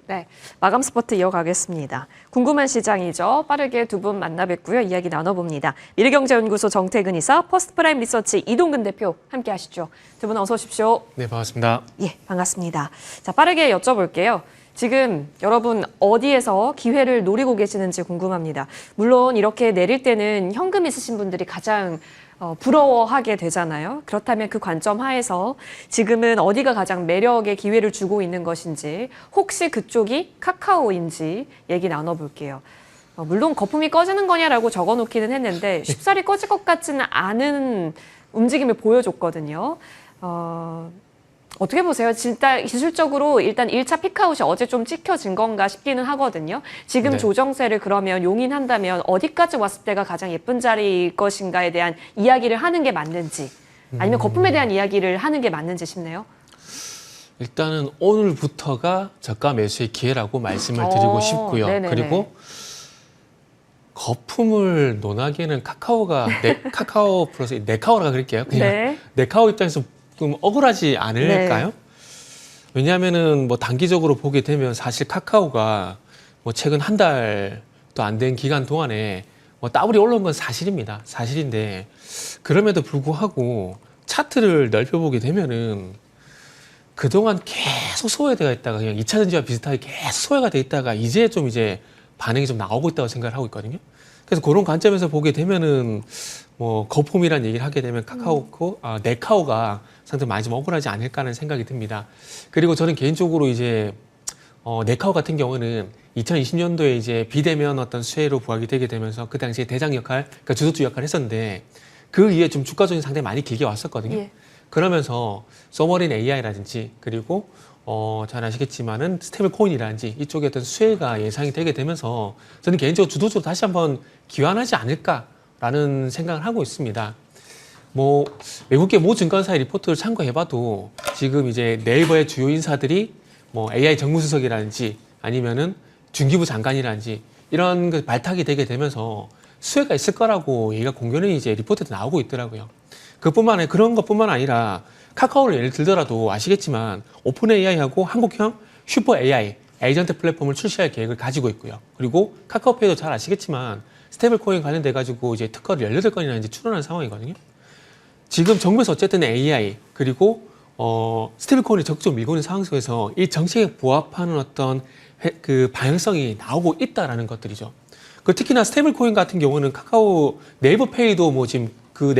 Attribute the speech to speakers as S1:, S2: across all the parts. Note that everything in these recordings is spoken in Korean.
S1: 네, 마감 스포트 이어가겠습니다. 궁금한 시장이죠. 빠르게 두 분 만나 뵙고요. 이야기 나눠봅니다. 미래경제연구소 정태근 이사, 퍼스트프라임 리서치 이동근 대표 함께 하시죠. 두 분 어서 오십시오.
S2: 네, 반갑습니다.
S1: 예, 반갑습니다. 자, 빠르게 여쭤볼게요. 지금 여러분 어디에서 기회를 노리고 계시는지 궁금합니다. 물론 이렇게 내릴 때는 현금 있으신 분들이 가장 부러워하게 되잖아요. 그렇다면 그 관점 하에서 지금은 어디가 가장 매력의 기회를 주고 있는 것인지, 혹시 그쪽이 카카오인지 얘기 나눠볼게요. 물론 거품이 꺼지는 거냐라고 적어놓기는 했는데 쉽사리 꺼질 것 같지는 않은 움직임을 보여줬거든요. 어떻게 보세요? 진짜 기술적으로 일단 1차 픽아웃이 어제 좀 찍혀진 건가 싶기는 하거든요. 지금
S2: 네.
S1: 조정세를 그러면 용인한다면 어디까지 왔을 때가 가장 예쁜 자리일 것인가에 대한 이야기를 하는 게 맞는지, 아니면 거품에 대한 이야기를 하는 게 맞는지 싶네요.
S2: 일단은 오늘부터가 저가 매수의 기회라고 말씀을 드리고 싶고요.
S1: 네네네.
S2: 그리고 거품을 논하기에는 카카오가 카카오 플러스 네카오라고 그럴게요. 그냥
S1: 네.
S2: 네카오 입장에서 좀 억울하지 않을까요?
S1: 네.
S2: 왜냐하면은 뭐 단기적으로 보게 되면 사실 카카오가 뭐 최근 한 달도 안 된 기간 동안에 뭐 따블이 올라온 건 사실입니다. 사실인데 그럼에도 불구하고 차트를 넓혀보게 되면은 그동안 계속 소외되어 있다가 그냥 2차 전지와 비슷하게 계속 소외가 돼 있다가 이제 반응이 좀 나오고 있다고 생각을 하고 있거든요. 그래서 그런 관점에서 보게 되면은 뭐 거품이란 얘기를 하게 되면 네카오가 상당히 많이 좀 억울하지 않을까 하는 생각이 듭니다. 그리고 저는 개인적으로 이제 네카오 같은 경우는 2020년도에 이제 비대면 어떤 수혜로 부각이 되게 되면서 그 당시에 대장 역할, 그러니까 주도주 역할을 했었는데 그 이후에 좀 주가 조정이 상당히 많이 길게 왔었거든요.
S1: 예.
S2: 그러면서 서머린 AI라든지 그리고 잘 아시겠지만은 스테이블 코인이라든지 이쪽에 어떤 수혜가 예상이 되게 되면서 저는 개인적으로 주도주로 다시 한번 기환하지 않을까라는 생각을 하고 있습니다. 뭐 외국계 모 증권사의 리포트를 참고해봐도 지금 이제 네이버의 주요 인사들이 뭐 AI 정무수석이라든지 아니면은 중기부 장관이라든지 이런 그 발탁이 되게 되면서 수혜가 있을 거라고 얘기가 공견히 이제 리포트도 나오고 있더라고요. 그런 것뿐만 아니라 카카오를 예를 들더라도 아시겠지만 오픈 AI하고 한국형 슈퍼 AI 에이전트 플랫폼을 출시할 계획을 가지고 있고요. 그리고 카카오페이도 잘 아시겠지만 스테이블 코인 관련돼 가지고 이제 특허를 18건이나 이제 출원한 상황이거든요. 지금 정부에서 어쨌든 AI 그리고 스테이블 코인이 적극적으로 밀고 있는 상황 속에서 이 정책에 부합하는 어떤 그 방향성이 나오고 있다라는 것들이죠. 그 특히나 스테이블 코인 같은 경우는 카카오 네이버 페이도 뭐 지금 그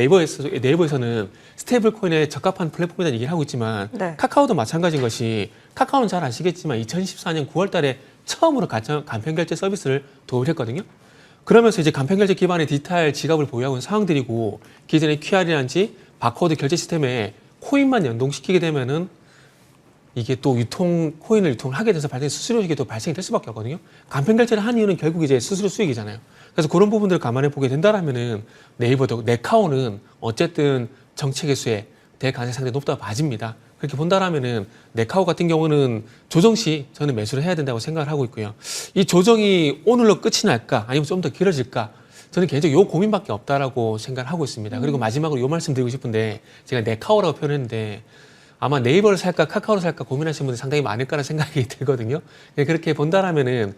S2: 네이버에서는 스테이블 코인에 적합한 플랫폼이라는 얘기를 하고 있지만
S1: 네.
S2: 카카오도 마찬가지인 것이 카카오는 잘 아시겠지만 2014년 9월 달에 처음으로 간편결제 서비스를 도입을 했거든요. 그러면서 이제 간편결제 기반의 디지털 지갑을 보유하고 있는 상황들이고 기존의 QR이라든지 바코드 결제 시스템에 코인만 연동시키게 되면은 이게 또 코인을 유통을 하게 돼서 발생 수수료액이 또 발생이 될 수밖에 없거든요. 간편결제를 한 이유는 결국 이제 수수료 수익이잖아요. 그래서 그런 부분들을 감안해 보게 된다라면은 네카오는 어쨌든 정책의 수에 될 가능성이 상당히 높다고 봐집니다. 그렇게 본다라면은 네카오 같은 경우는 조정 시 저는 매수를 해야 된다고 생각을 하고 있고요. 이 조정이 오늘로 끝이 날까 아니면 좀 더 길어질까? 저는 개인적으로 요 고민밖에 없다라고 생각을 하고 있습니다. 그리고 마지막으로 요 말씀 드리고 싶은데 제가 네카오라고 표현했는데 아마 네이버를 살까 카카오를 살까 고민하시는 분들이 상당히 많을 거라는 생각이 들거든요. 그렇게 본다라면은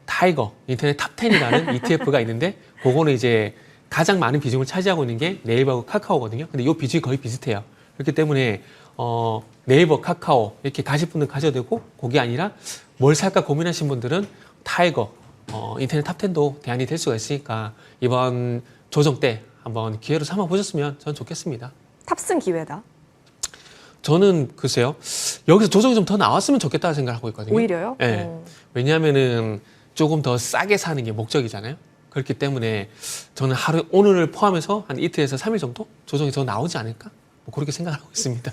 S2: 타이거 인터넷 탑10이라는 ETF가 있는데 그거는 이제 가장 많은 비중을 차지하고 있는 게 네이버하고 카카오거든요. 근데 이 비중이 거의 비슷해요. 그렇기 때문에 네이버, 카카오 이렇게 가실 분들 가셔도 되고 그게 아니라 뭘 살까 고민하신 분들은 타이거 인터넷 탑10도 대안이 될 수가 있으니까 이번 조정 때 한번 기회로 삼아 보셨으면 저는 좋겠습니다.
S1: 탑승 기회다.
S2: 저는 글쎄요. 여기서 조정이 좀 더 나왔으면 좋겠다는 생각을 하고 있거든요.
S1: 오히려요?
S2: 네. 왜냐하면은 조금 더 싸게 사는 게 목적이잖아요. 그렇기 때문에 저는 오늘을 포함해서 한 이틀에서 3일 정도 조정이 더 나오지 않을까? 뭐 그렇게 생각하고 있습니다.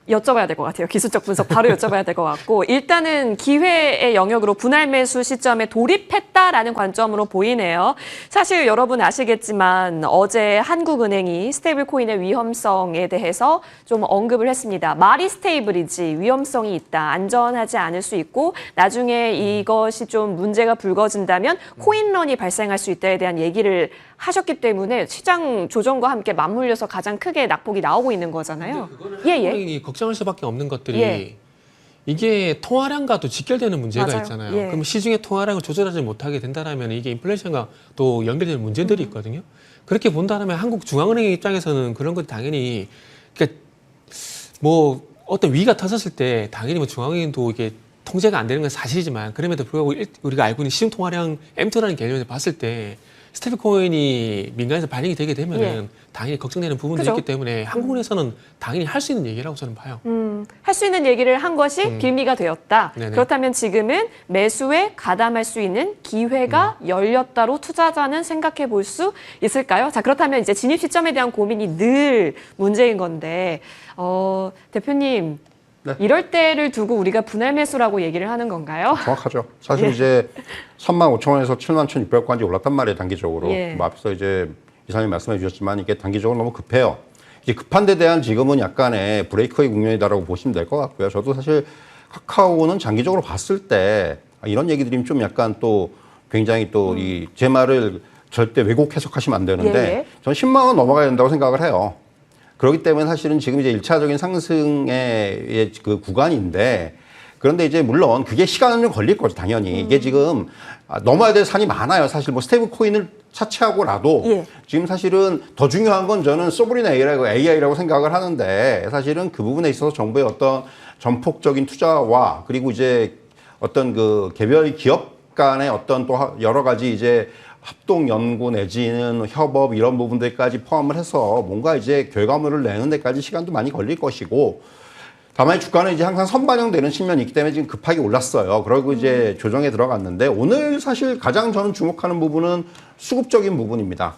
S1: 여쭤봐야 될 것 같아요. 기술적 분석 바로 여쭤봐야 될 것 같고, 일단은 기회의 영역으로 분할 매수 시점에 돌입했다라는 관점으로 보이네요. 사실 여러분 아시겠지만 어제 한국은행이 스테이블 코인의 위험성에 대해서 좀 언급을 했습니다. 말이 스테이블이지 위험성이 있다. 안전하지 않을 수 있고 나중에 이것이 좀 문제가 불거진다면 코인런이 발생할 수 있다에 대한 얘기를 하셨기 때문에 시장 조정과 함께 맞물려서 가장 크게 낙폭이 나오고 있는 거잖아요.
S2: 그거는
S1: 예.
S2: 한국은행이 걱정할 수밖에 없는 것들이
S1: 예.
S2: 이게 통화량과도 직결되는 문제가
S1: 맞아요.
S2: 있잖아요.
S1: 예.
S2: 그럼 시중의 통화량을 조절하지 못하게 된다면 이게 인플레이션과 또 연결되는 문제들이 있거든요. 그렇게 본다면 한국 중앙은행 입장에서는 그런 것 당연히 그러니까 뭐 어떤 위기가 터졌을 때 당연히 뭐 중앙은행도 이게 통제가 안 되는 건 사실이지만 그럼에도 불구하고 우리가 알고 있는 시중 통화량 M2라는 개념을 봤을 때 스테이블 코인이 민간에서 반영이 되게 되면은
S1: 예.
S2: 당연히 걱정되는 부분도
S1: 그죠?
S2: 있기 때문에 한국은행에서는 당연히 할 수 있는 얘기라고 저는 봐요.
S1: 할 수 있는 얘기를 한 것이 빌미가 되었다.
S2: 네네.
S1: 그렇다면 지금은 매수에 가담할 수 있는 기회가 열렸다로 투자자는 생각해 볼 수 있을까요? 자, 그렇다면 이제 진입 시점에 대한 고민이 늘 문제인 건데, 대표님,
S3: 네.
S1: 이럴 때를 두고 우리가 분할 매수라고 얘기를 하는 건가요?
S3: 정확하죠. 사실
S1: 예.
S3: 이제 35,000원에서 71,600원까지 올랐단 말이에요, 단기적으로.
S1: 예.
S3: 뭐 앞서 이제 이사님 말씀해 주셨지만 이게 단기적으로 너무 급해요. 이제 급한 데 대한 지금은 약간의 브레이크의 국면이다라고 보시면 될 것 같고요. 저도 사실 카카오는 장기적으로 봤을 때 이런 얘기 드리면 좀 약간 또 굉장히 또 이 제 말을 절대 왜곡 해석하시면 안 되는데
S1: 예.
S3: 저는 10만 원 넘어가야 된다고 생각을 해요. 그렇기 때문에 사실은 지금 이제 1차적인 상승의 그 구간인데 그런데 이제 물론 그게 시간은 좀 걸릴 거죠, 당연히. 이게 지금 넘어야 될 산이 많아요. 사실 뭐 스테이블 코인을 차치하고라도
S1: 예.
S3: 지금 사실은 더 중요한 건 저는 소브린 AI라고 생각을 하는데 사실은 그 부분에 있어서 정부의 어떤 전폭적인 투자와 그리고 이제 어떤 그 개별 기업 간의 어떤 또 여러 가지 이제 합동 연구 내지는 협업 이런 부분들까지 포함을 해서 뭔가 이제 결과물을 내는 데까지 시간도 많이 걸릴 것이고 다만 주가는 이제 항상 선반영되는 측면이 있기 때문에 지금 급하게 올랐어요. 그리고 이제 조정에 들어갔는데 오늘 사실 가장 저는 주목하는 부분은 수급적인 부분입니다.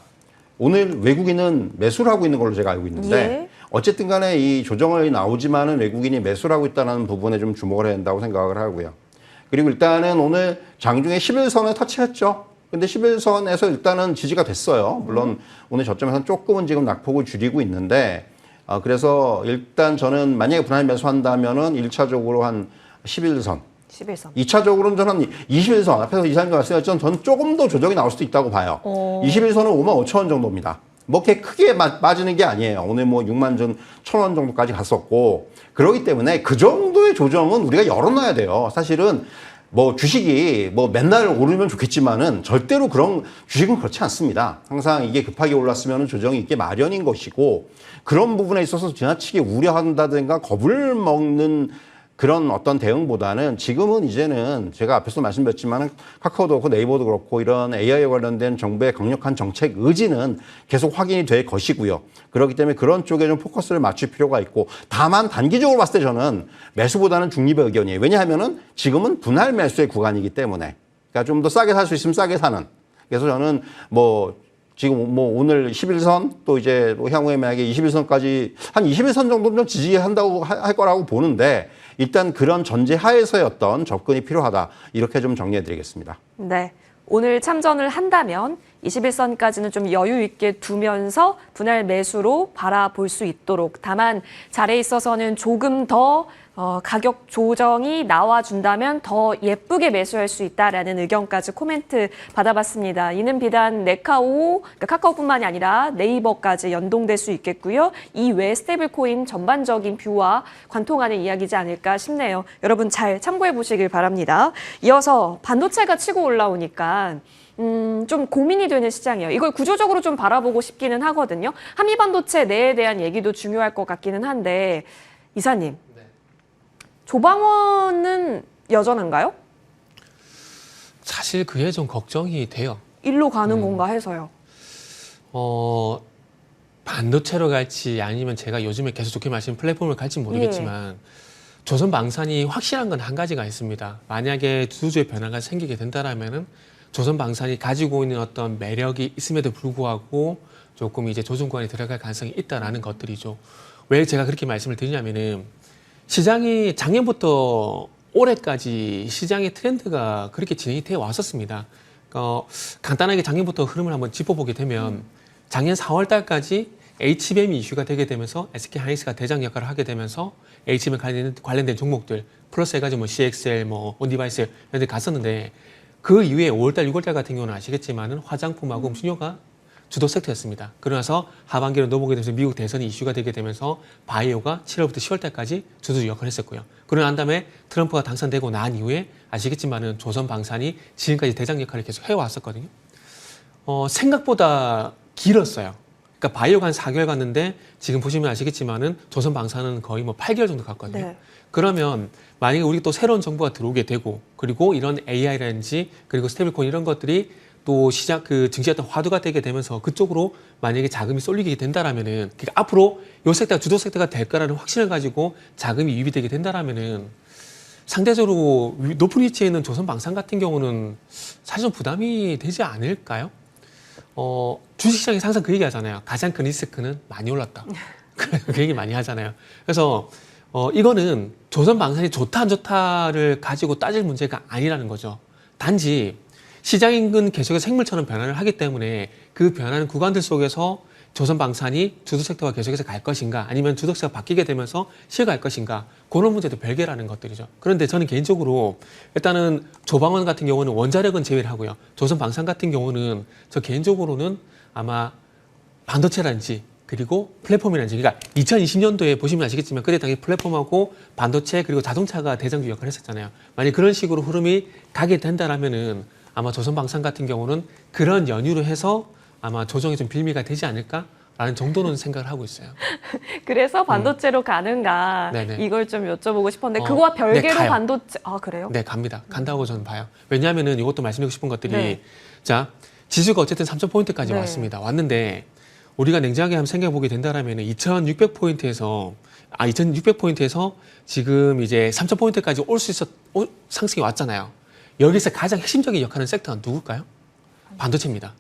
S3: 오늘 외국인은 매수를 하고 있는 걸로 제가 알고 있는데
S1: 예.
S3: 어쨌든 간에 이 조정이 나오지만은 외국인이 매수를 하고 있다는 부분에 좀 주목을 해야 된다고 생각을 하고요. 그리고 일단은 오늘 장중에 11선을 터치했죠. 근데 11선에서 일단은 지지가 됐어요. 물론 오늘 저점에서는 조금은 지금 낙폭을 줄이고 있는데 그래서 일단 저는 만약에 분할 매수한다면은 1차적으로 한 11선
S1: 11선.
S3: 2차적으로는 저는 21선, 앞에서 이사님과 말씀하셨지만 저는 조금 더 조정이 나올 수도 있다고 봐요. 21선은 55,000원 정도입니다. 뭐 이렇게 크게 빠지는 게 아니에요. 오늘 뭐 61,000원 정도까지 갔었고 그렇기 때문에 그 정도의 조정은 우리가 열어놔야 돼요. 사실은 뭐 주식이 뭐 맨날 오르면 좋겠지만은 절대로 그런 주식은 그렇지 않습니다. 항상 이게 급하게 올랐으면 조정이 있게 마련인 것이고 그런 부분에 있어서 지나치게 우려한다든가 겁을 먹는 그런 어떤 대응보다는 지금은 이제는 제가 앞에서 말씀드렸지만 카카오도 그렇고 네이버도 그렇고 이런 AI에 관련된 정부의 강력한 정책 의지는 계속 확인이 될 것이고요. 그렇기 때문에 그런 쪽에 좀 포커스를 맞출 필요가 있고 다만 단기적으로 봤을 때 저는 매수보다는 중립의 의견이에요. 왜냐하면은 지금은 분할 매수의 구간이기 때문에 그러니까 좀 더 싸게 살 수 있으면 싸게 사는. 그래서 저는 뭐 지금 뭐 오늘 11선 또 이제 향후에 만약에 21선까지 한 21선 정도는 좀 지지한다고 할 거라고 보는데 일단 그런 전제 하에서의 어떤 접근이 필요하다. 이렇게 좀 정리해 드리겠습니다.
S1: 네. 오늘 참전을 한다면 21선까지는 좀 여유 있게 두면서 분할 매수로 바라볼 수 있도록 다만 자리에 있어서는 조금 더 가격 조정이 나와준다면 더 예쁘게 매수할 수 있다라는 의견까지 코멘트 받아봤습니다. 이는 비단 네카오, 그러니까 카카오뿐만이 아니라 네이버까지 연동될 수 있겠고요. 이 외 스테이블 코인 전반적인 뷰와 관통하는 이야기지 않을까 싶네요. 여러분 잘 참고해 보시길 바랍니다. 이어서 반도체가 치고 올라오니까 좀 고민이 되는 시장이에요. 이걸 구조적으로 좀 바라보고 싶기는 하거든요. 한미반도체 내에 대한 얘기도 중요할 것 같기는 한데 이사님. 조방원은 여전한가요?
S2: 사실 그게 좀 걱정이 돼요.
S1: 일로 가는 건가 해서요.
S2: 반도체로 갈지 아니면 제가 요즘에 계속 좋게 말씀드린 플랫폼을 갈지 모르겠지만 조선 방산이 확실한 건 한 가지가 있습니다. 만약에 주주의 변화가 생기게 된다라면은 조선 방산이 가지고 있는 어떤 매력이 있음에도 불구하고 조금 이제 조정권에 들어갈 가능성이 있다라는 것들이죠. 왜 제가 그렇게 말씀을 드리냐면은 시장이 작년부터 올해까지 시장의 트렌드가 그렇게 진행이 되어 왔었습니다. 간단하게 작년부터 흐름을 한번 짚어보게 되면 작년 4월 달까지 HBM 이슈가 되게 되면서 SK하이닉스가 대장 역할을 하게 되면서 HBM 관련된 종목들 플러스 해가지고 뭐 CXL, 뭐 온디바이스 이런 데 갔었는데 그 이후에 5월달, 6월달 같은 경우는 아시겠지만은 화장품하고 음식료가 주도 섹터였습니다. 그러나서 하반기로 넘어오게 되면서 미국 대선이 이슈가 되게 되면서 바이오가 7월부터 10월달까지 주도 역할을 했었고요. 그러고 난 다음에 트럼프가 당선되고 난 이후에 아시겠지만은 조선방산이 지금까지 대장 역할을 계속 해왔었거든요. 생각보다 길었어요. 그러니까 바이오가 한 4개월 갔는데 지금 보시면 아시겠지만은 조선방산은 거의 뭐 8개월 정도 갔거든요.
S1: 네.
S2: 그러면 만약에 우리 또 새로운 정부가 들어오게 되고 그리고 이런 AI라든지 그리고 스테이블코인 이런 것들이 또 시장 그 증시의 어떤 화두가 되게 되면서 그쪽으로 만약에 자금이 쏠리게 된다라면은 그러니까 앞으로 요 섹터가 주도 섹터가 될 거라는 확신을 가지고 자금이 유입이 되게 된다라면은 상대적으로 높은 위치에 있는 조선방산 같은 경우는 사실 좀 부담이 되지 않을까요? 주식시장에서 항상 그 얘기 하잖아요. 가장 큰 리스크는 많이 올랐다. 그 얘기 많이 하잖아요. 그래서 이거는 조선방산이 좋다 안 좋다를 가지고 따질 문제가 아니라는 거죠. 단지 시장인근 계속해서 생물처럼 변화를 하기 때문에 그 변하는 구간들 속에서 조선방산이 주도섹터가 계속해서 갈 것인가 아니면 주도섹터가 바뀌게 되면서 쉬어갈 것인가 그런 문제도 별개라는 것들이죠. 그런데 저는 개인적으로 일단은 조방원 같은 경우는 원자력은 제외를 하고요. 조선방산 같은 경우는 저 개인적으로는 아마 반도체라든지 그리고 플랫폼이라든지 그러니까 2020년도에 보시면 아시겠지만 그때 당시 플랫폼하고 반도체 그리고 자동차가 대장주 역할을 했었잖아요. 만약 그런 식으로 흐름이 가게 된다라면은 아마 조선방산 같은 경우는 그런 연유로 해서 아마 조정이 좀 빌미가 되지 않을까라는 정도는 생각을 하고 있어요.
S1: 그래서 반도체로 가는가
S2: 네네.
S1: 이걸 좀 여쭤보고 싶었는데 그거와 별개로
S2: 가요.
S1: 반도체 그래요?
S2: 네, 갑니다. 간다고 저는 봐요. 왜냐하면은 이것도 말씀드리고 싶은 것들이
S1: 네.
S2: 자 지수가 어쨌든 3,000포인트까지
S1: 네.
S2: 왔습니다. 왔는데 우리가 냉정하게 한번 생각해 보게 된다라면 2,600포인트에서 지금 이제 3,000포인트까지 올 수 상승이 왔잖아요. 여기서 가장 핵심적인 역할은 섹터가 누굴까요? 반도체입니다.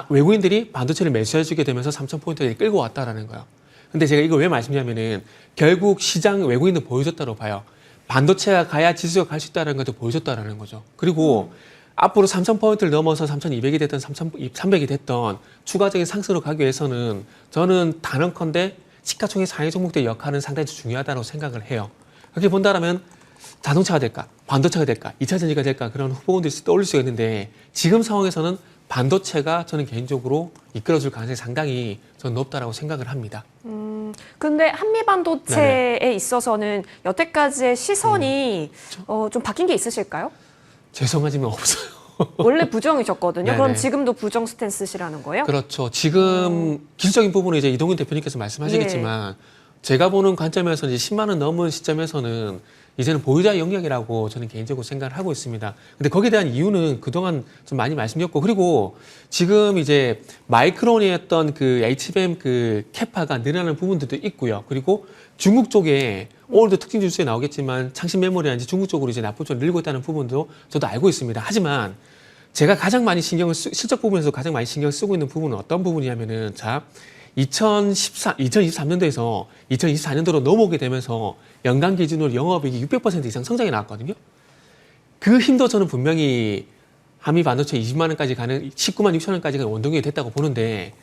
S2: 외국인들이 반도체를 매수해주게 되면서 3,000포인트를 끌고 왔다라는 거예요. 근데 제가 이걸 왜 말씀드리냐면은 결국 시장 외국인들 보여줬다고 봐요. 반도체가 가야 지수가 갈 수 있다는 것도 보여줬다라는 거죠. 그리고 앞으로 3,000포인트를 넘어서 3,200이 됐던 3,300이 됐던 추가적인 상승으로 가기 위해서는 저는 단언컨대 시가총액 상위 종목들의 역할은 상당히 중요하다고 생각을 해요. 그렇게 본다라면 자동차가 될까, 반도체가 될까, 2차 전지가 될까 그런 후보군들이 떠올릴 수가 있는데 지금 상황에서는 반도체가 저는 개인적으로 이끌어줄 가능성이 상당히 저는 높다라고 생각을 합니다.
S1: 근데 한미 반도체에 있어서는 여태까지의 시선이 좀 바뀐 게 있으실까요?
S2: 죄송하지만 없어요.
S1: 원래 부정이셨거든요.
S2: 네네.
S1: 그럼 지금도 부정 스탠스시라는 거예요?
S2: 그렇죠. 지금 기술적인 부분은 이제 이동균 대표님께서 말씀하시겠지만 제가 보는 관점에서 이제 10만 원 넘은 시점에서는 이제는 보유자 영역이라고 저는 개인적으로 생각을 하고 있습니다. 근데 거기에 대한 이유는 그동안 좀 많이 말씀드렸고 그리고 지금 이제 마이크론이 했던 그 HBM 그 캐파가 늘어나는 부분들도 있고요. 그리고 중국 쪽에 오늘도 특징 뉴스에 나오겠지만 창신 메모리라든지 중국 쪽으로 이제 납부 좀 늘고 있다는 부분도 저도 알고 있습니다. 하지만 제가 가장 많이 실적 부분에서 가장 많이 신경을 쓰고 있는 부분은 어떤 부분이냐면은 2023년도에서 2024년도로 넘어오게 되면서 연간 기준으로 영업이익이 600% 이상 성장이 나왔거든요. 그 힘도 저는 분명히 한미 반도체 20만 원까지 가는 19만 6천 원까지 가는 원동력이 됐다고 보는데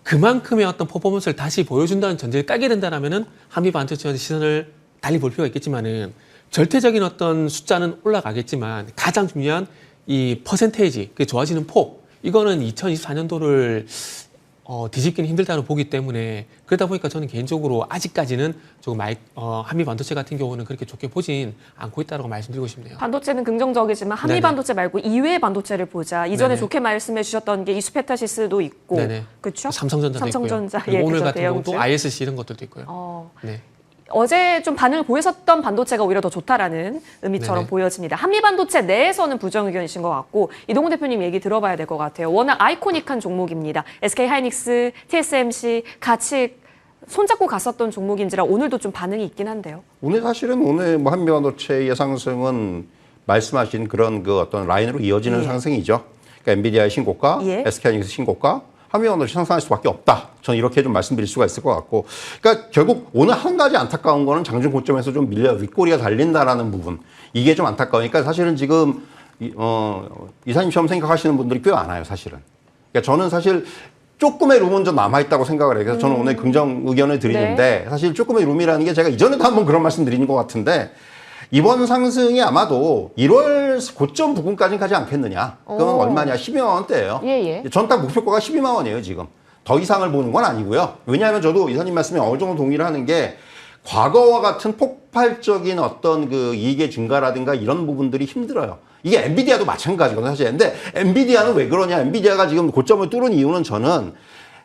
S2: 그만큼의 어떤 퍼포먼스를 다시 보여준다는 전제를 깔게 된다면은 한미 반도체의 시선을 달리 볼 필요가 있겠지만은 절대적인 어떤 숫자는 올라가겠지만 가장 중요한 이 퍼센테이지, 그 좋아지는 폭, 이거는 2024년도를 뒤집기는 힘들다고 보기 때문에 그러다 보니까 저는 개인적으로 아직까지는 조금 한미 반도체 같은 경우는 그렇게 좋게 보진 않고 있다고 말씀드리고 싶네요.
S1: 반도체는 긍정적이지만 한미
S2: 네네.
S1: 반도체 말고 이외의 반도체를 보자. 이전에
S2: 네네.
S1: 좋게 말씀해 주셨던 게 이수페타시스도 있고,
S2: 네네.
S1: 그렇죠?
S2: 삼성전자도
S1: 삼성전자,
S2: 있고요. 그리고 오늘
S1: 그죠,
S2: 같은 경우도
S1: 대형주.
S2: ISC 이런 것들도 있고요. 네.
S1: 어제 좀 반응을 보였었던 반도체가 오히려 더 좋다라는 의미처럼
S2: 네네.
S1: 보여집니다. 한미 반도체 내에서는 부정 의견이신 것 같고 이동훈 대표님 얘기 들어봐야 될 것 같아요. 워낙 아이코닉한 종목입니다. SK하이닉스, TSMC 같이 손잡고 갔었던 종목인지라 오늘도 좀 반응이 있긴 한데요.
S3: 오늘 사실은 오늘 뭐 한미 반도체의 상승은 말씀하신 그런 그 어떤 라인으로 이어지는 상승이죠. 그러니까 엔비디아의 신고가, SK하이닉스 신고가, 한미 반도체 상승할 수밖에 없다. 저는 이렇게 좀 말씀드릴 수가 있을 것 같고, 그러니까 결국 오늘 한 가지 안타까운 거는 장중 고점에서 좀 밀려 윗꼬리가 달린다라는 부분, 이게 좀 안타까우니까 사실은 지금 이사님처럼 생각하시는 분들이 꽤 많아요, 사실은. 그러니까 저는 사실 조금의 룸은 좀 남아있다고 생각을 해요. 그래서 저는 오늘 긍정 의견을 드리는데 사실 조금의 룸이라는 게 제가 이전에도 한번 그런 말씀 드린 것 같은데 이번 상승이 아마도 1월 고점 부근까지는 가지 않겠느냐. 그건
S1: 오.
S3: 얼마냐? 12만 원대예요.
S1: 예, 예.
S3: 전 딱 목표가가 12만 원이에요, 지금. 더 이상을 보는 건 아니고요. 왜냐하면 저도 이사님 말씀에 어느 정도 동의를 하는 게 과거와 같은 폭발적인 어떤 그 이익의 증가라든가 이런 부분들이 힘들어요. 이게 엔비디아도 마찬가지거든요, 사실. 근데 엔비디아는 왜 그러냐? 엔비디아가 지금 고점을 뚫은 이유는 저는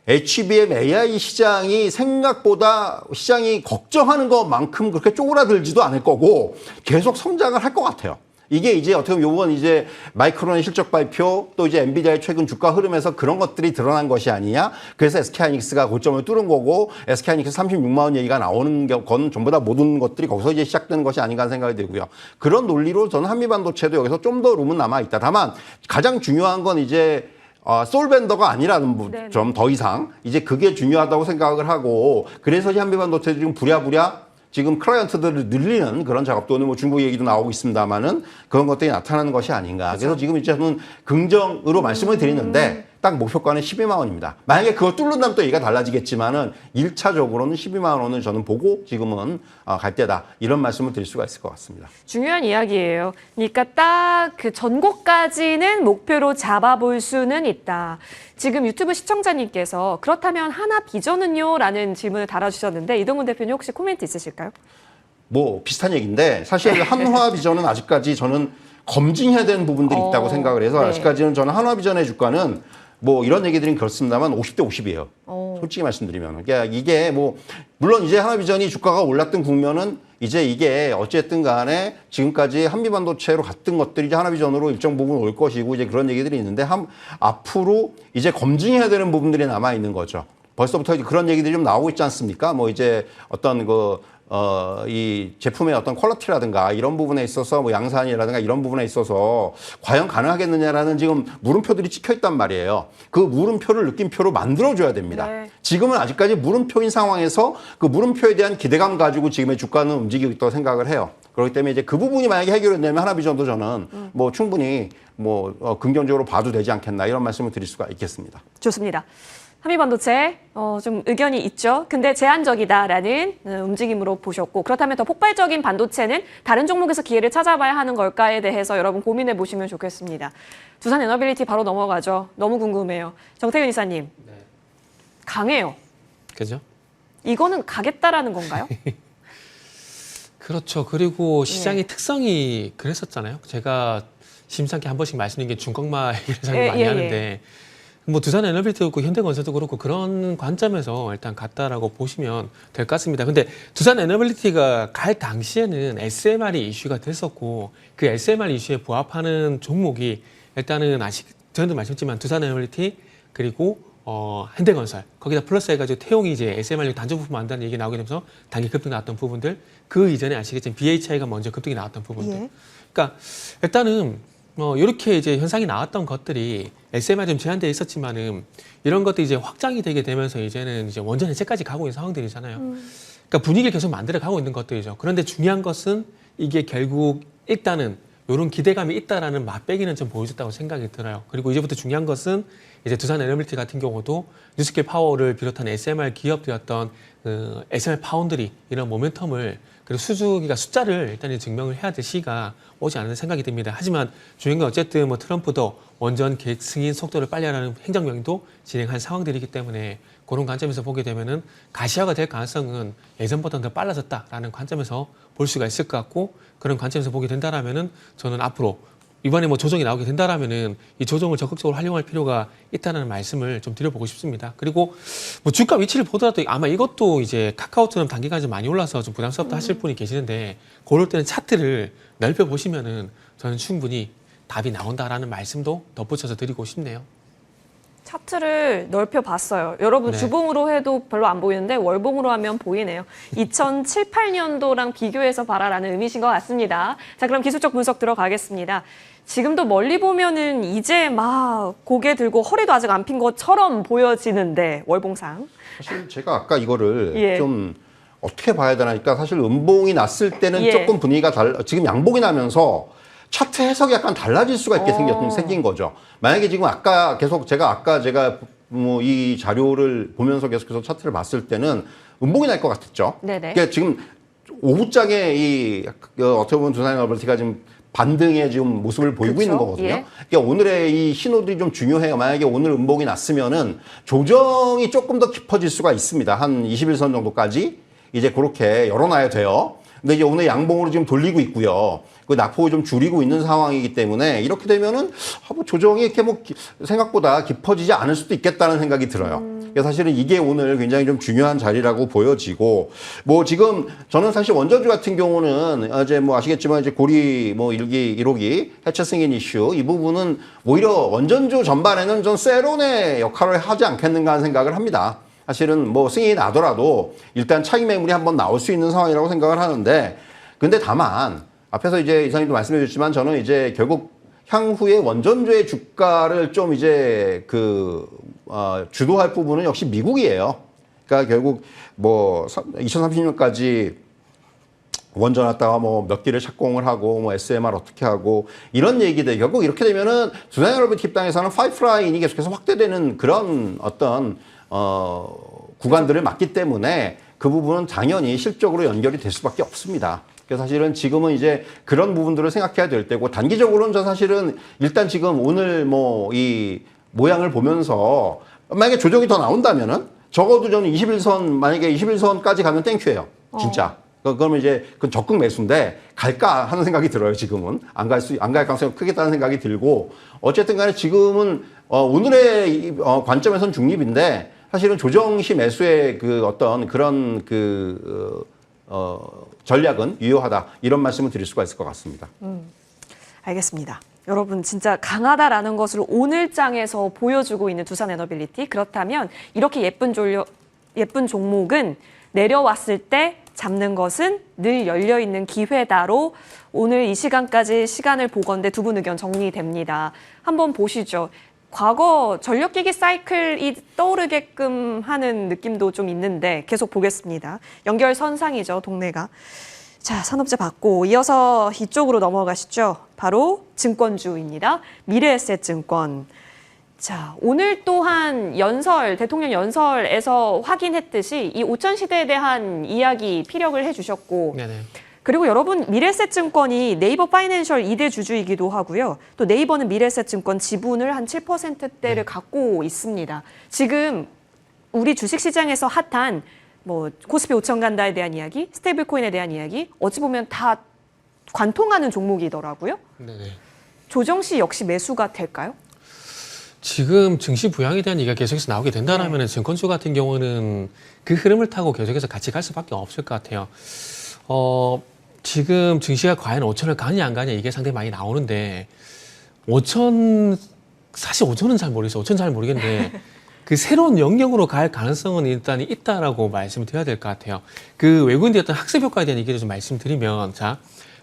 S3: HBM AI 시장이 생각보다 시장이 걱정하는 것만큼 그렇게 쪼그라들지도 않을 거고 계속 성장을 할 것 같아요. 이게 이제 어떻게 보면 요번 이제 마이크론의 실적 발표 또 이제 엔비디아의 최근 주가 흐름에서 그런 것들이 드러난 것이 아니냐. 그래서 SK하이닉스가 고점을 뚫은 거고 SK하이닉스 36만 원 얘기가 나오는 건 전부 다 모든 것들이 거기서 이제 시작되는 것이 아닌가 하는 생각이 들고요. 그런 논리로 저는 한미반도체도 여기서 좀 더 룸은 남아 있다. 다만 가장 중요한 건 이제 솔벤더가 아니라는
S1: 네네.
S3: 점 더 이상 이제 그게 중요하다고 생각을 하고 그래서 한미반도체 지금 부랴부랴 지금 클라이언트들을 늘리는 그런 작업도 오늘 뭐 중국 얘기도 나오고 있습니다만은 그런 것들이 나타나는 것이 아닌가. 그래서 지금 이제 저는 긍정으로 말씀을 드리는데 딱 목표가는 12만 원입니다. 만약에 그걸 뚫는다면 또 얘기가 달라지겠지만은 1차적으로는 12만 원을 저는 보고 지금은 갈 때다. 이런 말씀을 드릴 수가 있을 것 같습니다.
S1: 중요한 이야기예요. 그러니까 딱 그 전고까지는 목표로 잡아볼 수는 있다. 지금 유튜브 시청자님께서 그렇다면 하나 비전은요? 라는 질문을 달아주셨는데 이동훈 대표님 혹시 코멘트 있으실까요?
S3: 뭐 비슷한 얘기인데 사실 한화 비전은 아직까지 저는 검증해야 되는 부분들이 있다고 생각을 해서
S1: 네.
S3: 아직까지는 저는 한화 비전의 주가는 뭐 이런 얘기들은 그렇습니다만 50대 50이에요. 솔직히 말씀드리면. 그러니까 이게 뭐 물론 이제 한화비전이 주가가 올랐던 국면은 이제 이게 어쨌든 간에 지금까지 한미반도체로 갔던 것들이 이제 한화비전으로 일정 부분 올 것이고 이제 그런 얘기들이 있는데 앞으로 이제 검증해야 되는 부분들이 남아 있는 거죠. 벌써부터 이제 그런 얘기들이 좀 나오고 있지 않습니까? 뭐 이제 어떤 이 제품의 어떤 퀄리티라든가 이런 부분에 있어서 뭐 양산이라든가 이런 부분에 있어서 과연 가능하겠느냐라는 지금 물음표들이 찍혀 있단 말이에요. 그 물음표를 느낌표로 만들어줘야 됩니다.
S1: 네.
S3: 지금은 아직까지 물음표인 상황에서 그 물음표에 대한 기대감 가지고 지금의 주가는 움직이고 있다고 생각을 해요. 그렇기 때문에 이제 그 부분이 만약에 해결된다면 하나비전도 저는 뭐 충분히 뭐 긍정적으로 봐도 되지 않겠나 이런 말씀을 드릴 수가 있겠습니다.
S1: 좋습니다. 한미반도체 좀 의견이 있죠. 근데 제한적이다라는 움직임으로 보셨고 그렇다면 더 폭발적인 반도체는 다른 종목에서 기회를 찾아봐야 하는 걸까에 대해서 여러분 고민해 보시면 좋겠습니다. 두산 에너빌리티 바로 넘어가죠. 너무 궁금해요. 정태근 이사님.
S2: 네.
S1: 강해요.
S2: 그죠?
S1: 이거는 가겠다라는 건가요?
S2: 그렇죠. 그리고 시장의 특성이 그랬었잖아요. 제가 심상케 한 번씩 말씀드린 게 중꺾마 얘기를 상당히 많이 하는데 뭐 두산 에너빌리티도 그렇고 현대건설도 그렇고 그런 관점에서 일단 갔다라고 보시면 될 것 같습니다. 근데 두산 에너빌리티가 갈 당시에는 SMR이 이슈가 됐었고 그 SMR 이슈에 부합하는 종목이 일단은 전에도 말씀했지만 두산 에너빌리티 그리고 현대건설 거기다 플러스 해가지고 태용이 이제 SMR 단조 부품 만든다는 얘기 나오게 되면서 단기 급등 나왔던 부분들 그 이전에 아시겠지만 BHI가 먼저 급등이 나왔던 부분들.
S1: 예.
S2: 그러니까 일단은 이렇게 이제 현상이 나왔던 것들이 SMR 좀 제한되어 있었지만은 이런 것들이 이제 확장이 되게 되면서 이제는 이제 원전 해체까지 가고 있는 상황들이잖아요. 그러니까 분위기를 계속 만들어 가고 있는 것들이죠. 그런데 중요한 것은 이게 결국 일단은 이런 기대감이 있다라는 맛배기는 좀 보여줬다고 생각이 들어요. 그리고 이제부터 중요한 것은 이제 두산 에너빌리티 같은 경우도 뉴스케일 파워를 비롯한 SMR 기업들이었던 SMR 파운드리 이런 모멘텀을 그리고 수주기가 숫자를 일단 증명을 해야 될 시기가 오지 않는 생각이 듭니다. 하지만 중요한 건 어쨌든 뭐 트럼프도 원전 계획 승인 속도를 빨리 하라는 행정명도 진행한 상황들이기 때문에 그런 관점에서 보게 되면은 가시화가 될 가능성은 예전보다는 더 빨라졌다라는 관점에서 볼 수가 있을 것 같고 그런 관점에서 보게 된다라면은 저는 앞으로 이번에 뭐 조정이 나오게 된다라면은 이 조정을 적극적으로 활용할 필요가 있다는 말씀을 좀 드려보고 싶습니다. 그리고 뭐 주가 위치를 보더라도 아마 이것도 이제 카카오처럼 단기간에 좀 많이 올라서 좀 부담스럽다 하실 분이 계시는데 그럴 때는 차트를 넓혀 보시면은 저는 충분히 답이 나온다라는 말씀도 덧붙여서 드리고 싶네요.
S1: 차트를 넓혀 봤어요. 여러분
S2: 네.
S1: 주봉으로 해도 별로 안 보이는데 월봉으로 하면 보이네요. 2007, 8년도랑 비교해서 봐라라는 의미신 것 같습니다. 자, 그럼 기술적 분석 들어가겠습니다. 지금도 멀리 보면은 이제 막 고개 들고 허리도 아직 안 핀 것처럼 보여지는데 월봉상.
S3: 사실 제가 아까 이거를
S1: 예.
S3: 좀 어떻게 봐야 되나니까 사실 음봉이 났을 때는
S1: 예.
S3: 조금 분위기가 지금 양봉이 나면서 차트 해석이 약간 달라질 수가 있게 생긴 거죠. 만약에 지금 제가 뭐 이 자료를 보면서 계속해서 차트를 봤을 때는 음봉이 날 것 같았죠.
S1: 네네.
S3: 그러니까 지금 오후장에 어떻게 보면 두산에너비티가 지금 반등의 지금 모습을 보이고
S1: 그쵸?
S3: 있는 거거든요.
S1: 예.
S3: 그러니까 오늘의 이 신호들이 좀 중요해요. 만약에 오늘 음봉이 났으면은 조정이 조금 더 깊어질 수가 있습니다. 한 21선 정도까지 이제 그렇게 열어놔야 돼요. 근데 이제 오늘 양봉으로 지금 돌리고 있고요. 그 낙폭을 좀 줄이고 있는 상황이기 때문에 이렇게 되면은 뭐 조정이 이렇게 뭐 생각보다 깊어지지 않을 수도 있겠다는 생각이 들어요. 그래서 사실은 이게 오늘 굉장히 좀 중요한 자리라고 보여지고 뭐 지금 저는 사실 원전주 같은 경우는 이제 뭐 아시겠지만 이제 고리 뭐 1기, 1호기 해체 승인 이슈 이 부분은 오히려 원전주 전반에는 좀 세론의 역할을 하지 않겠는가 하는 생각을 합니다. 사실은 뭐 승인이 나더라도 일단 차익 매물이 한번 나올 수 있는 상황이라고 생각을 하는데 근데 다만 앞에서 이제 이사님도 말씀해 주셨지만 저는 이제 결국 향후에 원전주의 주가를 좀 이제 주도할 부분은 역시 미국이에요. 그러니까 결국 뭐 2030년까지 원전 왔다가 뭐 몇 기를 착공을 하고 뭐 SMR 어떻게 하고 이런 얘기들 결국 이렇게 되면은 두산에너비티 입장에서는 파이프라인이 계속해서 확대되는 그런 어떤 구간들을 맞기 때문에 그 부분은 당연히 실적으로 연결이 될 수밖에 없습니다. 그래서 사실은 지금은 이제 그런 부분들을 생각해야 될 때고 단기적으로는 저 사실은 일단 지금 오늘 뭐 이 모양을 보면서 만약에 조정이 더 나온다면은 적어도 저는 21선 만약에 21선까지 가면 땡큐예요. 진짜. 그러면 이제 그 적극 매수인데 갈까 하는 생각이 들어요. 지금은 안 갈 가능성이 크겠다는 생각이 들고 어쨌든 간에 지금은 오늘의 관점에선 중립인데 사실은 조정 시 매수의 그 어떤 그런 전략은 유효하다 이런 말씀을 드릴 수가 있을 것 같습니다.
S1: 알겠습니다. 여러분 진짜 강하다라는 것을 오늘 장에서 보여주고 있는 두산에너빌리티. 그렇다면 이렇게 예쁜 종목은 내려왔을 때 잡는 것은 늘 열려있는 기회다로 오늘 이 시간까지 시간을 보건대 두 분 의견 정리됩니다. 한번 보시죠. 과거 전력기기 사이클이 떠오르게끔 하는 느낌도 좀 있는데 계속 보겠습니다. 연결선상이죠, 동네가. 자, 산업재 받고 이어서 이쪽으로 넘어가시죠. 바로 증권주입니다. 미래에셋증권. 자, 오늘 또한 대통령 연설에서 확인했듯이 이 오천시대에 대한 이야기 피력을 해주셨고
S2: 네네.
S1: 그리고 여러분 미래에셋증권이 네이버 파이낸셜 2대 주주이기도 하고요. 또 네이버는 미래에셋증권 지분을 한 7%대를 갖고 있습니다. 지금 우리 주식시장에서 핫한 뭐 코스피 5천 간다에 대한 이야기, 스테이블코인에 대한 이야기 어찌 보면 다 관통하는 종목이더라고요.
S2: 네네.
S1: 조정 씨 역시 매수가 될까요?
S2: 지금 증시 부양에 대한 얘기가 계속해서 나오게 된다면 증권주 같은 경우는 그 흐름을 타고 계속해서 같이 갈 수밖에 없을 것 같아요. 지금 증시가 과연 5천을 가냐 안 가냐 이게 상당히 많이 나오는데 5천 사실 5천은 잘 모르겠어요. 5천 잘 모르겠는데 그 새로운 영역으로 갈 가능성은 일단 있다라고 말씀을 드려야 될 것 같아요. 그 외국인들의 어떤 학습 효과에 대한 얘기를 좀 말씀드리면 자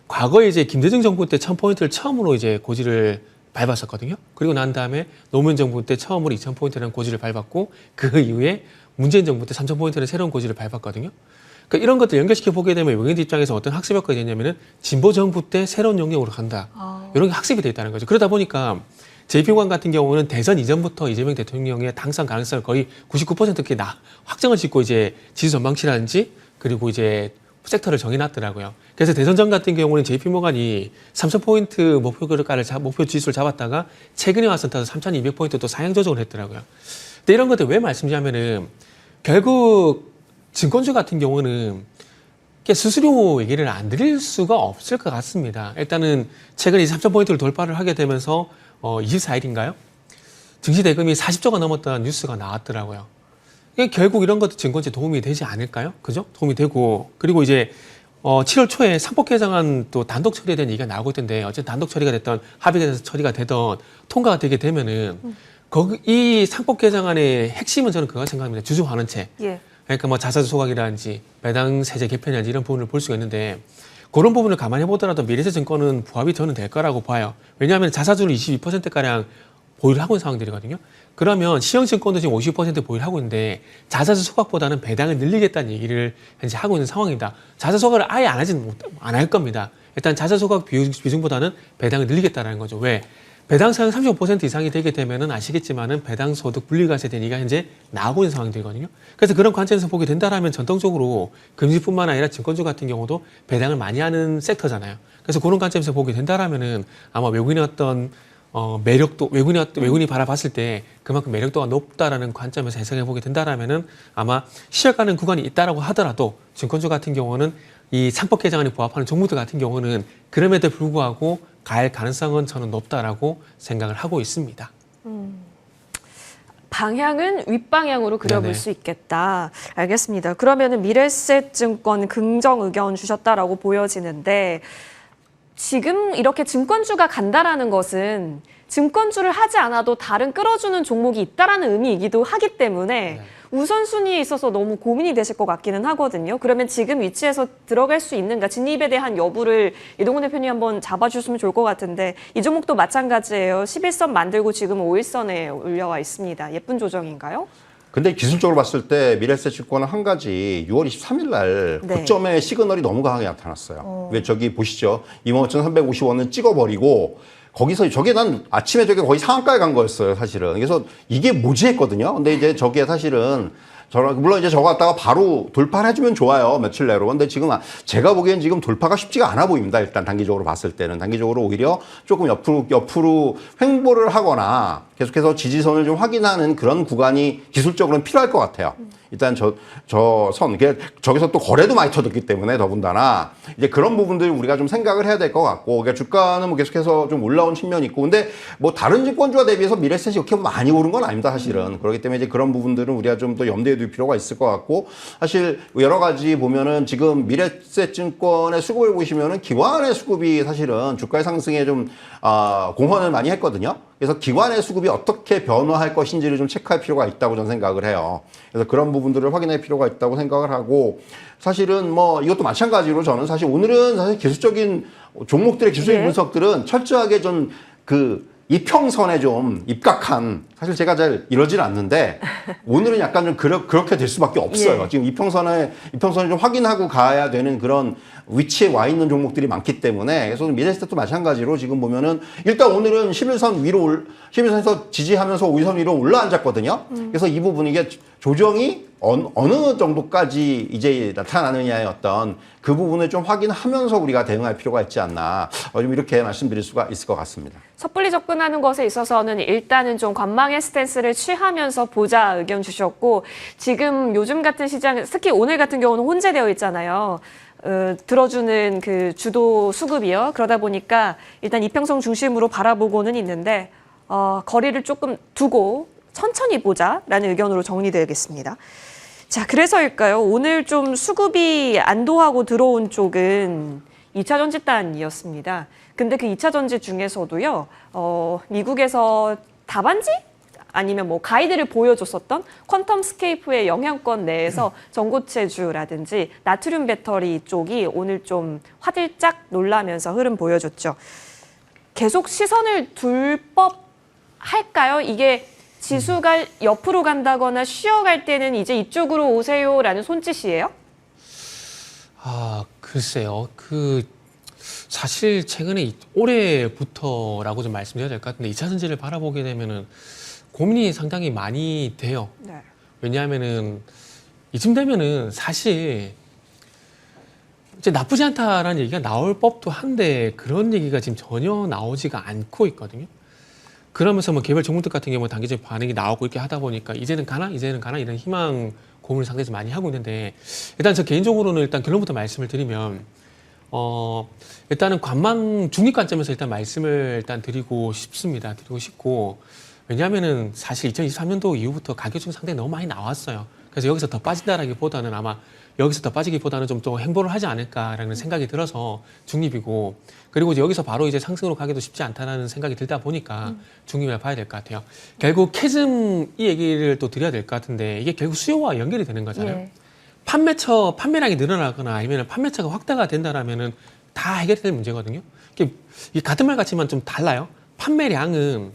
S2: 과거에 이제 김대중 정부 때 1000포인트를 처음으로 이제 고지를 밟았었거든요. 그리고 난 다음에 노무현 정부 때 처음으로 2000포인트라는 고지를 밟았고 그 이후에 문재인 정부 때 3000포인트라는 새로운 고지를 밟았거든요. 그러니까 이런 것들 연결시켜 보게 되면 외국인들 입장에서 어떤 학습 효과가 되냐면은 진보 정부 때 새로운 영역으로 간다. 이런 게 학습이 돼 있다는 거죠. 그러다 보니까 JP모건 같은 경우는 대선 이전부터 이재명 대통령의 당선 가능성을 거의 99% 이렇게 확정을 짓고 이제 지수 전망치라든지 그리고 이제 섹터를 정해놨더라고요. 그래서 대선 전 같은 경우는 JP모건이 3,000포인트 목표 지수를 잡았다가 최근에 와서 따라서 3,200포인트 또 상향 조정을 했더라고요. 근데 이런 것들 왜 말씀드리냐면은 결국 증권주 같은 경우는 수수료 얘기를 안 드릴 수가 없을 것 같습니다. 일단은 최근에 3,000포인트를 돌파를 하게 되면서 24일인가요? 증시 대금이 40조가 넘었다는 뉴스가 나왔더라고요. 결국 이런 것도 증권주에 도움이 되지 않을까요? 그죠? 도움이 되고 그리고 이제 7월 초에 상법 개정안 또 단독 처리에 대한 얘기가 나오고 있던데 어쨌든 단독 처리가 됐던 합의가 돼서 처리가 되던 통과가 되게 되면은 이 상법 개정안의 핵심은 저는 그거 생각합니다. 주주 환원체.
S1: 예.
S2: 그러니까 뭐 자사주 소각이라든지 배당 세제 개편이라든지 이런 부분을 볼 수가 있는데 그런 부분을 감안해 보더라도 미래에셋증권은 부합이 저는 될 거라고 봐요. 왜냐하면 자사주를 22%가량 보유를 하고 있는 상황들이거든요. 그러면 시형증권도 지금 50% 보유를 하고 있는데 자사주 소각보다는 배당을 늘리겠다는 얘기를 현재 하고 있는 상황입니다. 자사 소각을 아예 안 할 겁니다. 일단 자사 소각 비중보다는 배당을 늘리겠다는 거죠. 왜? 배당사항 35% 이상이 되게 되면은 아시겠지만은 배당소득 분리과세 대리가 현재 나오고 있는 상황들이거든요. 그래서 그런 관점에서 보게 된다라면 전통적으로 금융뿐만 아니라 증권주 같은 경우도 배당을 많이 하는 섹터잖아요. 그래서 그런 관점에서 보게 된다라면은 아마 외국인의 어떤 매력도 외국인이 바라봤을 때 그만큼 매력도가 높다라는 관점에서 해석해 보게 된다라면은 아마 쉬어가는 구간이 있다라고 하더라도 증권주 같은 경우는 이 상법 개정안에 부합하는 종목들 같은 경우는 그럼에도 불구하고 갈 가능성은 저는 높다라고 생각을 하고 있습니다.
S1: 방향은 윗방향으로 그려볼
S2: 네네.
S1: 수 있겠다. 알겠습니다. 그러면은 미래에셋증권 긍정 의견 주셨다라고 보여지는데 지금 이렇게 증권주가 간다라는 것은 증권주를 하지 않아도 다른 끌어주는 종목이 있다라는 의미이기도 하기 때문에 우선순위에 있어서 너무 고민이 되실 것 같기는 하거든요. 그러면 지금 위치에서 들어갈 수 있는가, 진입에 대한 여부를 이동훈 대표님 한번 잡아주시면 좋을 것 같은데 이 종목도 마찬가지예요. 11선 만들고 지금 5일선에 올려와 있습니다. 예쁜 조정인가요?
S3: 근데 기술적으로 봤을 때 미래에셋증권은 한 가지 6월 23일 날
S1: 네.
S3: 고점의 시그널이 너무 강하게 나타났어요. 왜 저기 보시죠. 25,350원은 찍어버리고 거기서 저게 난 아침에 저게 거의 상한가에 간 거였어요, 사실은. 그래서 이게 뭐지 했거든요. 근데 이제 저게 사실은 물론 이제 저거 갖다가 바로 돌파를 해주면 좋아요. 며칠 내로. 근데 지금 제가 보기엔 지금 돌파가 쉽지가 않아 보입니다. 일단 단기적으로 봤을 때는. 단기적으로 오히려 조금 옆으로 횡보를 하거나 계속해서 지지선을 좀 확인하는 그런 구간이 기술적으로는 필요할 것 같아요. 일단 저기서 또 거래도 많이 터졌기 때문에 더군다나 이제 그런 부분들 우리가 좀 생각을 해야 될 것 같고, 그러니까 주가는 뭐 계속해서 좀 올라온 측면이 있고, 근데 뭐 다른 증권주와 대비해서 미래에셋이 이렇게 많이 오른 건 아닙니다, 사실은. 그렇기 때문에 이제 그런 부분들은 우리가 좀 더 염두에 둘 필요가 있을 것 같고, 사실 여러 가지 보면은 지금 미래에셋증권의 수급을 보시면은 기관의 수급이 사실은 주가의 상승에 좀 공헌을 많이 했거든요. 그래서 기관의 수급이 어떻게 변화할 것인지를 좀 체크할 필요가 있다고 저는 생각을 해요. 그래서 그런 부분들을 확인할 필요가 있다고 생각을 하고, 사실은 뭐 이것도 마찬가지로 저는 사실 오늘은 사실 기술적인 종목들의 기술적인
S1: 네.
S3: 분석들은 철저하게 좀 이평선에 좀 입각한, 사실 제가 잘 이러질 않는데 오늘은 약간 좀 그렇게 될 수밖에 없어요.
S1: 예.
S3: 지금 이평선을 좀 확인하고 가야 되는 그런 위치에 와 있는 종목들이 많기 때문에, 그래서 미래에셋도 마찬가지로 지금 보면은 일단 오늘은 11선에서 지지하면서 5일선 위로 올라앉았거든요. 그래서 이 부분 이게 조정이 어느 정도까지 이제 나타나느냐의 어떤 그 부분을 좀 확인하면서 우리가 대응할 필요가 있지 않나, 좀 이렇게 말씀드릴 수가 있을 것 같습니다.
S1: 섣불리 접근하는 것에 있어서는 일단은 좀 관망의 스탠스를 취하면서 보자 의견 주셨고, 지금 요즘 같은 시장, 특히 오늘 같은 경우는 혼재되어 있잖아요. 들어주는 그 주도 수급이요. 그러다 보니까 일단 이평선 중심으로 바라보고는 있는데 거리를 조금 두고 천천히 보자라는 의견으로 정리되겠습니다. 자, 그래서일까요? 오늘 좀 수급이 안도하고 들어온 쪽은 2차 전지단이었습니다. 근데 그 2차 전지 중에서도요, 미국에서 답안지? 아니면 뭐 가이드를 보여줬었던 퀀텀스케이프의 영향권 내에서 전고체주라든지 나트륨 배터리 쪽이 오늘 좀 화들짝 놀라면서 흐름 보여줬죠. 계속 시선을 둘 법 할까요? 이게 지수가 옆으로 간다거나 쉬어갈 때는 이제 이쪽으로 오세요라는 손짓이에요?
S2: 글쎄요. 사실 최근에 올해부터라고 좀 말씀드려야 될 것 같은데 2차 전지를 바라보게 되면은 고민이 상당히 많이 돼요.
S1: 네.
S2: 왜냐하면은 이쯤 되면은 사실 이제 나쁘지 않다라는 얘기가 나올 법도 한데 그런 얘기가 지금 전혀 나오지가 않고 있거든요. 그러면서 뭐 개별 종목들 같은 경우 단기적 반응이 나오고 이렇게 하다 보니까 이제는 가나 이런 희망 고민을 상당히 많이 하고 있는데, 일단 저 개인적으로는 일단 결론부터 말씀을 드리면 일단은 관망 중립 관점에서 일단 말씀을 일단 드리고 싶고, 왜냐하면은 사실 2023년도 이후부터 가격 중 상당히 너무 많이 나왔어요. 그래서 여기서 더 빠진다라기보다는 아마 여기서 더 빠지기보다는 좀 더 행보를 하지 않을까라는 생각이 들어서 중립이고, 그리고 이제 여기서 바로 이제 상승으로 가기도 쉽지 않다라는 생각이 들다 보니까 중립을 봐야 될 것 같아요. 결국 캐즘 이 얘기를 또 드려야 될 것 같은데, 이게 결국 수요와 연결이 되는 거잖아요.
S1: 예.
S2: 판매량이 늘어나거나 아니면 판매차가 확대가 된다라면은 다 해결이 될 문제거든요. 이게 같은 말 같지만 좀 달라요. 판매량은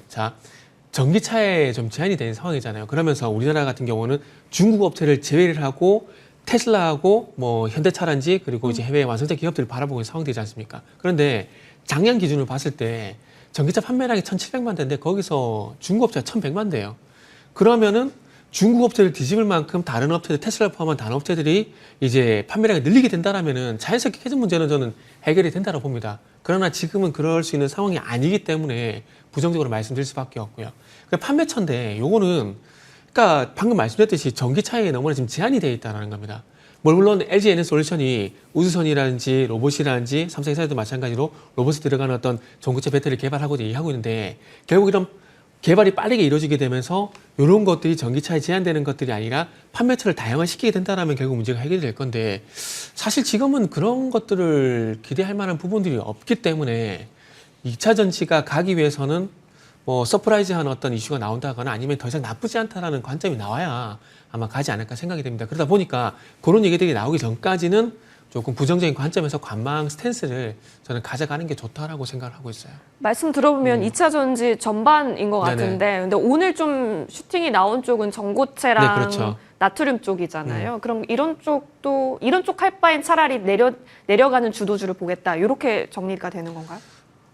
S2: 전기차에 좀 제한이 되는 상황이잖아요. 그러면서 우리나라 같은 경우는 중국 업체를 제외를 하고 테슬라하고 뭐 현대차란지 그리고 이제 해외 완성차 기업들을 바라보고 있는 상황되지 않습니까? 그런데 작년 기준으로 봤을 때 전기차 판매량이 1,700만 대인데 거기서 중국업체가 1,100만 대예요. 그러면은 중국 업체를 뒤집을 만큼 다른 업체들, 테슬라 포함한 다른 업체들이 이제 판매량이 늘리게 된다라면은 자연스럽게 캐즘 문제는 저는 해결이 된다고 봅니다. 그러나 지금은 그럴 수 있는 상황이 아니기 때문에 부정적으로 말씀드릴 수밖에 없고요. 판매처인데 요거는 그러니까 방금 말씀드렸듯이 전기차에 너무나 지금 제한이 되어 있다는 겁니다. 물론 LG 에너솔루션이 우주선이라든지 로봇이라든지 삼성에서도 마찬가지로 로봇에 들어가는 어떤 전기차 배터리를 개발하고 얘기하고 있는데 결국 이런 개발이 빠르게 이루어지게 되면서 이런 것들이 전기차에 제한되는 것들이 아니라 판매처를 다양화시키게 된다면 결국 문제가 해결이 될 건데 사실 지금은 그런 것들을 기대할 만한 부분들이 없기 때문에 2차 전지가 가기 위해서는 뭐 서프라이즈한 어떤 이슈가 나온다거나 아니면 더 이상 나쁘지 않다라는 관점이 나와야 아마 가지 않을까 생각이 됩니다. 그러다 보니까 그런 얘기들이 나오기 전까지는 조금 부정적인 관점에서 관망 스탠스를 저는 가져가는 게 좋다라고 생각을 하고 있어요.
S1: 말씀 들어보면 2차 전지 전반인 것
S2: 네네.
S1: 같은데 근데 오늘 좀 슈팅이 나온 쪽은 전고체랑
S2: 네, 그렇죠.
S1: 나트륨 쪽이잖아요. 그럼 이런 쪽 할 바엔 차라리 내려가는 주도주를 보겠다. 이렇게 정리가 되는 건가요?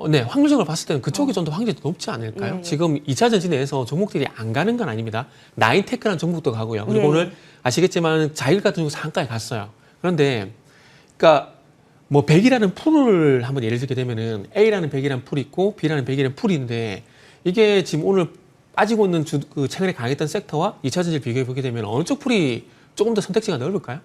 S2: 네, 확률적으로 봤을 때는 그쪽이 좀 더 확률이 높지 않을까요?
S1: 예.
S2: 지금 2차 전지 내에서 종목들이 안 가는 건 아닙니다. 나인테크라는 종목도 가고요. 그리고
S1: 예.
S2: 오늘 아시겠지만 자일 같은 경우 상가에 갔어요. 그런데 그러니까 뭐 100이라는 풀을 한번 예를 들게 되면은 A라는 100이라는 풀이 있고 B라는 100이라는 풀이 있는데 이게 지금 오늘 빠지고 있는 그 최근에 강했던 섹터와 2차 전지를 비교해 보게 되면 어느 쪽 풀이 조금 더 선택지가 넓을까요?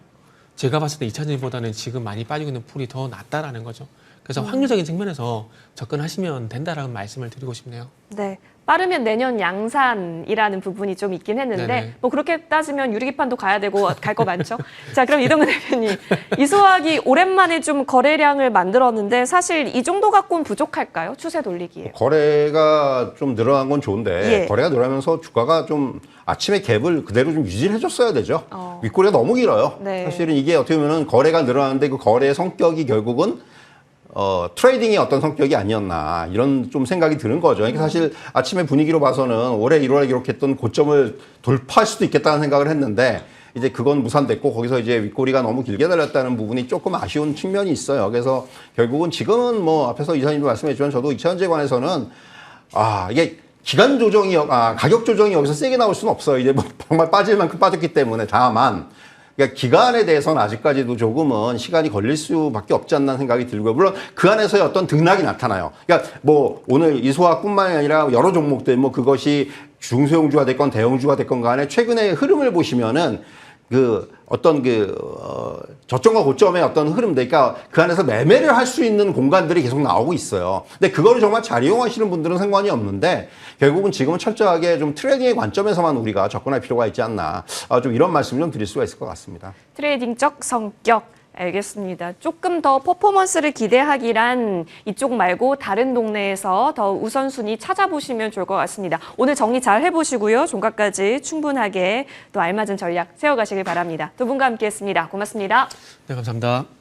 S2: 제가 봤을 때 2차 전지보다는 지금 많이 빠지고 있는 풀이 더 낫다라는 거죠. 그래서 확률적인 측면에서 접근하시면 된다라는 말씀을 드리고 싶네요.
S1: 네. 빠르면 내년 양산이라는 부분이 좀 있긴 했는데
S2: 네네.
S1: 뭐 그렇게 따지면 유리기판도 가야 되고 갈 거 많죠. 자, 그럼 이동근 대표님. 이소학이 오랜만에 좀 거래량을 만들었는데 사실 이 정도 갖고는 부족할까요? 추세 돌리기에.
S3: 거래가 좀 늘어난 건 좋은데
S1: 예.
S3: 거래가 늘어나면서 주가가 좀 아침에 갭을 그대로 좀 유지를 해줬어야 되죠. 윗꼬리가 너무 길어요.
S1: 네.
S3: 사실은 이게 어떻게 보면 거래가 늘어나는데 그 거래의 성격이 결국은 트레이딩의 어떤 성격이 아니었나 이런 좀 생각이 드는 거죠. 그러니까 사실 아침에 분위기로 봐서는 올해 1월에 기록했던 고점을 돌파할 수도 있겠다는 생각을 했는데 이제 그건 무산됐고 거기서 이제 윗꼬리가 너무 길게 달렸다는 부분이 조금 아쉬운 측면이 있어요. 그래서 결국은 지금은 뭐 앞에서 이사님도 말씀했지만 저도 2차전지에 관해서는 이게 기간 조정이 가격 조정이 여기서 세게 나올 수는 없어요. 이제 뭐 정말 빠질 만큼 빠졌기 때문에 다만 그러니까 기간에 대해서는 아직까지도 조금은 시간이 걸릴 수밖에 없지 않나 생각이 들고요. 물론 그 안에서의 어떤 등락이 나타나요. 그러니까 뭐 오늘 이소화뿐만이 아니라 여러 종목들 뭐 그것이 중소형주가 됐건 대형주가 됐건 간에 최근의 흐름을 보시면은 저점과 고점의 어떤 흐름들, 그러니까 그 안에서 매매를 할 수 있는 공간들이 계속 나오고 있어요. 근데 그거를 정말 잘 이용하시는 분들은 상관이 없는데 결국은 지금은 철저하게 좀 트레이딩의 관점에서만 우리가 접근할 필요가 있지 않나. 좀 이런 말씀 좀 드릴 수가 있을 것 같습니다.
S1: 트레이딩적 성격. 알겠습니다. 조금 더 퍼포먼스를 기대하기란 이쪽 말고 다른 동네에서 더 우선순위 찾아보시면 좋을 것 같습니다. 오늘 정리 잘 해보시고요. 종가까지 충분하게 또 알맞은 전략 세워가시길 바랍니다. 두 분과 함께했습니다. 고맙습니다.
S2: 네, 감사합니다.